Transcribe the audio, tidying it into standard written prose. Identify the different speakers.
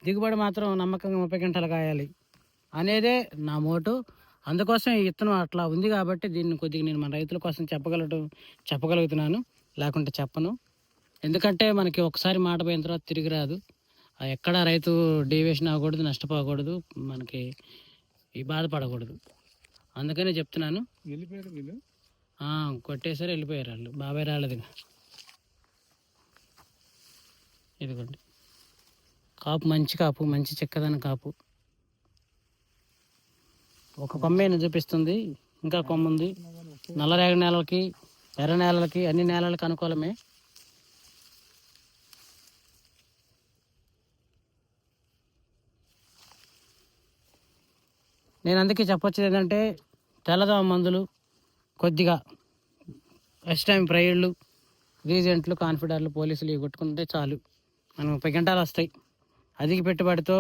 Speaker 1: దిగుబడి మాత్రం నమ్మకంగా 30 గంటలు కాయాలి అనేదే నా మోటు. అందుకోసం ఈ విత్తనం అట్లా ఉంది కాబట్టి దీన్ని కొద్దిగా నేను మన రైతుల కోసం చెప్పగలుగుతున్నాను, లేకుంటే చెప్పను. ఎందుకంటే మనకి ఒకసారి మాట పోయిన తర్వాత తిరిగి రాదు. ఎక్కడ రైతు డీవియేషన్ అవ్వకూడదు, నష్టపోకూడదు, మనకి ఈ బాధపడకూడదు. అందుకనే చెప్తున్నాను. కొట్టేసరి వెళ్ళిపోయారు వాళ్ళు. బాబాయ్ రాలేదు. ఇదిగోండి కాపు, మంచి కాపు, మంచి చిక్కదన కాపు. ఒక కొమ్మే చూపిస్తుంది, ఇంకా కొమ్మ ఉంది. నల్లరేగడి నేలలకి, ఎర్ర నేలలకి, అన్ని నేలలకి అనుకూలమే. నేను అందుకే చెప్పొచ్చేది ఏంటంటే తెల్లదోమ మందులు, కొద్దిగా ఫస్ట్ టైం ప్రైడ్లు, రీజెంట్లు, కాన్ఫిడర్లు, పోలీసులు ఇవి కొట్టుకుంటే చాలు. మనం 30 గంటలు వస్తాయి. అధిక పెట్టుబడితో